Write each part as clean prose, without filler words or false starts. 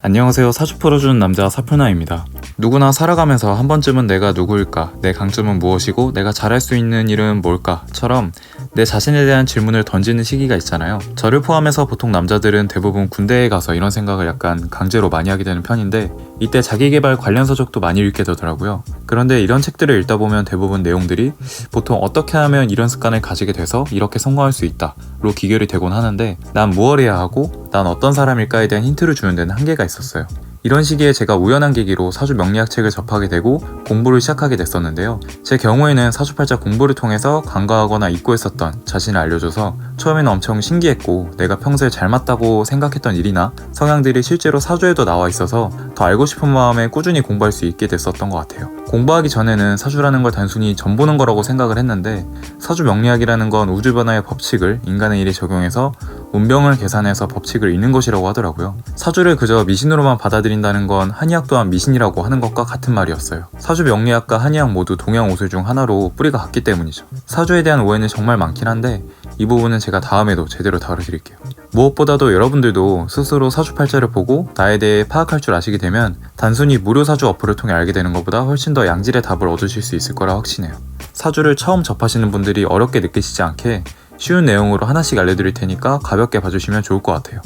안녕하세요. 사주 풀어주는 남자 사풀나입니다. 누구나 살아가면서 한 번쯤은 내가 누구일까, 내 강점은 무엇이고 내가 잘할 수 있는 일은 뭘까 처럼 내 자신에 대한 질문을 던지는 시기가 있잖아요. 저를 포함해서 보통 남자들은 대부분 군대에 가서 이런 생각을 약간 강제로 많이 하게 되는 편인데, 이때 자기계발 관련 서적도 많이 읽게 되더라고요. 그런데 이런 책들을 읽다 보면 대부분 내용들이 보통 어떻게 하면 이런 습관을 가지게 돼서 이렇게 성공할 수 있다 로 기결이 되곤 하는데, 난 무엇을 해야 하고 난 어떤 사람일까에 대한 힌트를 주는 데는 한계가 있었어요. 이런 시기에 제가 우연한 계기로 사주 명리학 책을 접하게 되고 공부를 시작하게 됐었는데요. 제 경우에는 사주팔자 공부를 통해서 간과하거나 잊고 있었던 자신을 알려줘서 처음에는 엄청 신기했고, 내가 평소에 잘 맞다고 생각했던 일이나 성향들이 실제로 사주에도 나와 있어서 더 알고 싶은 마음에 꾸준히 공부할 수 있게 됐었던 것 같아요. 공부하기 전에는 사주라는 걸 단순히 점 보는 거라고 생각을 했는데, 사주 명리학이라는 건 우주 변화의 법칙을 인간의 일에 적용해서 운명을 계산해서 법칙을 읽는 것이라고 하더라고요. 사주를 그저 미신으로만 받아들인다는 건 한의학 또한 미신이라고 하는 것과 같은 말이었어요. 사주 명리학과 한의학 모두 동양 오술 중 하나로 뿌리가 같기 때문이죠. 사주에 대한 오해는 정말 많긴 한데, 이 부분은 제가 다음에도 제대로 다뤄드릴게요. 무엇보다도 여러분들도 스스로 사주팔자를 보고 나에 대해 파악할 줄 아시게 되면 단순히 무료 사주 어플을 통해 알게 되는 것보다 훨씬 더 양질의 답을 얻으실 수 있을 거라 확신해요. 사주를 처음 접하시는 분들이 어렵게 느끼시지 않게 쉬운 내용으로 하나씩 알려드릴 테니까 가볍게 봐주시면 좋을 것 같아요.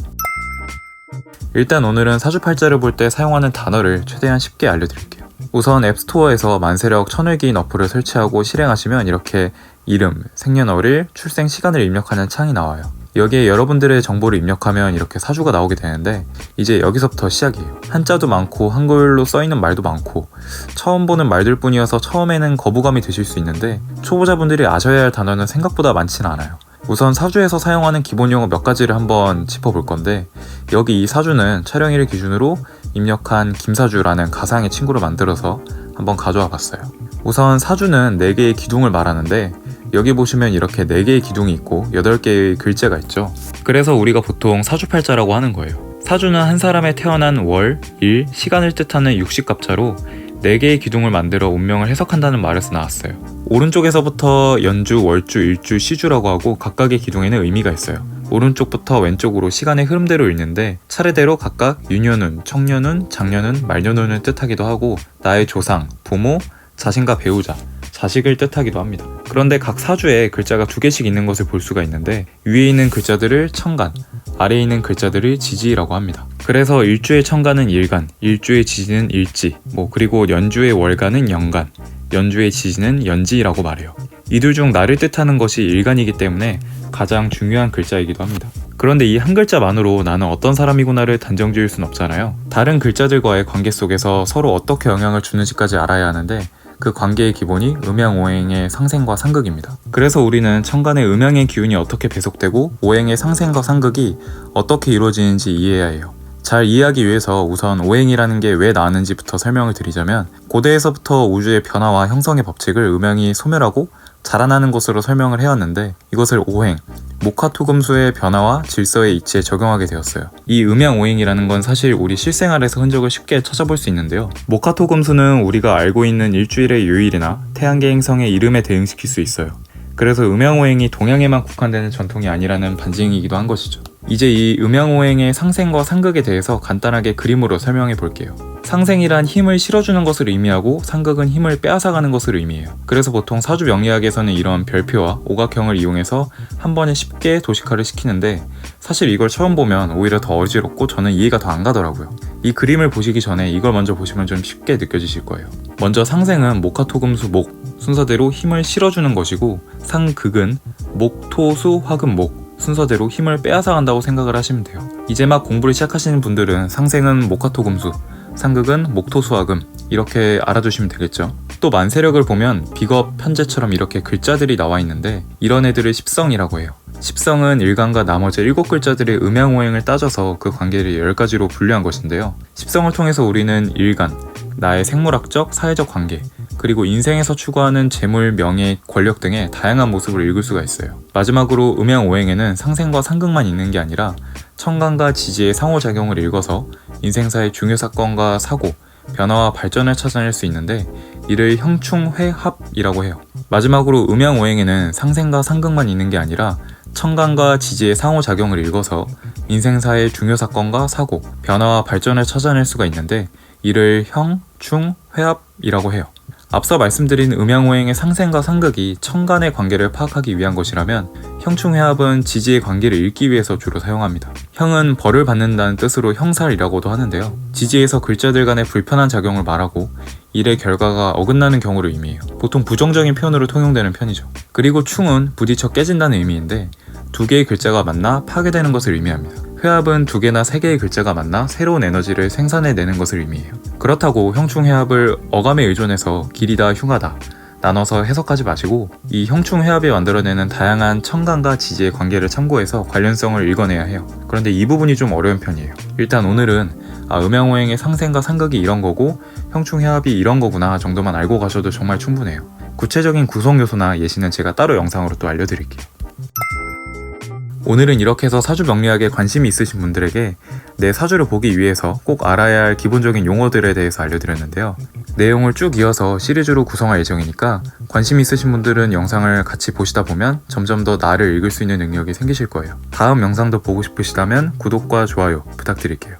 일단 오늘은 사주팔자를 볼 때 사용하는 단어를 최대한 쉽게 알려드릴게요. 우선 앱스토어에서 만세력 천을기인 어플을 설치하고 실행하시면 이렇게 이름, 생년월일, 출생 시간을 입력하는 창이 나와요. 여기에 여러분들의 정보를 입력하면 이렇게 사주가 나오게 되는데, 이제 여기서부터 시작이에요. 한자도 많고 한글로 써있는 말도 많고 처음 보는 말들 뿐이어서 처음에는 거부감이 드실 수 있는데, 초보자분들이 아셔야 할 단어는 생각보다 많진 않아요. 우선 사주에서 사용하는 기본 용어 몇 가지를 한번 짚어볼 건데, 여기 이 사주는 촬영일을 기준으로 입력한 김사주라는 가상의 친구를 만들어서 한번 가져와 봤어요. 우선 사주는 4개의 기둥을 말하는데, 여기 보시면 이렇게 4개의 기둥이 있고 8개의 글자가 있죠. 그래서 우리가 보통 사주팔자라고 하는 거예요. 사주는 한 사람의 태어난 월, 일, 시간을 뜻하는 육식갑자로 4개의 기둥을 만들어 운명을 해석한다는 말에서 나왔어요. 오른쪽에서부터 연주, 월주, 일주, 시주라고 하고 각각의 기둥에는 의미가 있어요. 오른쪽부터 왼쪽으로 시간의 흐름대로 읽는데, 차례대로 각각 유년운, 청년운, 장년운, 말년운을 뜻하기도 하고, 나의 조상, 부모, 자신과 배우자, 자식을 뜻하기도 합니다. 그런데 각 사주에 글자가 2개씩 있는 것을 볼 수가 있는데, 위에 있는 글자들을 천간, 아래에 있는 글자들을 지지라고 합니다. 그래서 일주의 천간은 일간, 일주의 지지는 일지, 그리고 연주의 월간은 연간, 연주의 지지는 연지라고 말해요. 이들 중 나를 뜻하는 것이 일간이기 때문에 가장 중요한 글자이기도 합니다. 그런데 이 한 글자만으로 나는 어떤 사람이구나를 단정 지을 순 없잖아요. 다른 글자들과의 관계 속에서 서로 어떻게 영향을 주는지까지 알아야 하는데, 그 관계의 기본이 음양오행의 상생과 상극입니다. 그래서 우리는 천간의 음양의 기운이 어떻게 배속되고 오행의 상생과 상극이 어떻게 이루어지는지 이해해야 해요. 잘 이해하기 위해서 우선 오행이라는 게 왜 나왔는지부터 설명을 드리자면, 고대에서부터 우주의 변화와 형성의 법칙을 음양이 소멸하고 자라나는 것으로 설명을 해왔는데, 이것을 오행, 목화토금수의 변화와 질서의 이치에 적용하게 되었어요. 이 음양오행이라는 건 사실 우리 실생활에서 흔적을 쉽게 찾아볼 수 있는데요. 목화토금수는 우리가 알고 있는 일주일의 요일이나 태양계 행성의 이름에 대응시킬 수 있어요. 그래서 음양오행이 동양에만 국한되는 전통이 아니라는 반증이기도 한 것이죠. 이제 이 음양오행의 상생과 상극에 대해서 간단하게 그림으로 설명해 볼게요. 상생이란 힘을 실어주는 것을 의미하고, 상극은 힘을 빼앗아가는 것을 의미해요. 그래서 보통 사주 명리학에서는 이런 별표와 오각형을 이용해서 한 번에 쉽게 도식화를 시키는데, 사실 이걸 처음 보면 오히려 더 어지럽고 저는 이해가 더 안 가더라고요. 이 그림을 보시기 전에 이걸 먼저 보시면 좀 쉽게 느껴지실 거예요. 먼저 상생은 목화토금수 목 순서대로 힘을 실어주는 것이고, 상극은 목토수 화금 목 순서대로 힘을 빼앗아간다고 생각을 하시면 돼요. 이제 막 공부를 시작하시는 분들은 상생은 목화토금수, 상극은 목토수화금 이렇게 알아두시면 되겠죠. 또 만세력을 보면 비겁, 편제처럼 이렇게 글자들이 나와 있는데, 이런 애들을 십성이라고 해요. 십성은 일간과 나머지 7글자들의 음양오행을 따져서 그 관계를 10가지로 분류한 것인데요. 십성을 통해서 우리는 일간, 나의 생물학적, 사회적 관계, 그리고 인생에서 추구하는 재물, 명예, 권력 등의 다양한 모습을 읽을 수가 있어요. 마지막으로 음양오행에는 상생과 상극만 있는 게 아니라 천간과 지지의 상호작용을 읽어서 인생사의 중요 사건과 사고, 변화와 발전을 찾아낼 수 있는데, 이를 형충회합이라고 해요. 마지막으로 음양오행에는 상생과 상극만 있는 게 아니라 천간과 지지의 상호작용을 읽어서 인생사의 중요 사건과 사고, 변화와 발전을 찾아낼 수가 있는데 이를 형, 충, 회합이라고 해요. 앞서 말씀드린 음양오행의 상생과 상극이 천간의 관계를 파악하기 위한 것이라면 형충회합은 지지의 관계를 읽기 위해서 주로 사용합니다. 형은 벌을 받는다는 뜻으로 형살이라고도 하는데요. 지지에서 글자들 간의 불편한 작용을 말하고 일의 결과가 어긋나는 경우를 의미해요. 보통 부정적인 표현으로 통용되는 편이죠. 그리고 충은 부딪혀 깨진다는 의미인데 두 개의 글자가 만나 파괴되는 것을 의미합니다. 회합은 두 개나 세 개의 글자가 만나 새로운 에너지를 생산해내는 것을 의미해요. 그렇다고 형충회합을 어감에 의존해서 길이다 흉하다 나눠서 해석하지 마시고 이 형충회합이 만들어내는 다양한 천간과 지지의 관계를 참고해서 관련성을 읽어내야 해요. 그런데 이 부분이 좀 어려운 편이에요. 일단 오늘은 음양오행의 상생과 상극이 이런 거고 형충회합이 이런 거구나 정도만 알고 가셔도 정말 충분해요. 구체적인 구성 요소나 예시는 제가 따로 영상으로 또 알려드릴게요. 오늘은 이렇게 해서 사주 명리학에 관심이 있으신 분들에게 내 사주를 보기 위해서 꼭 알아야 할 기본적인 용어들에 대해서 알려드렸는데요. 내용을 쭉 이어서 시리즈로 구성할 예정이니까 관심 있으신 분들은 영상을 같이 보시다 보면 점점 더 나를 읽을 수 있는 능력이 생기실 거예요. 다음 영상도 보고 싶으시다면 구독과 좋아요 부탁드릴게요.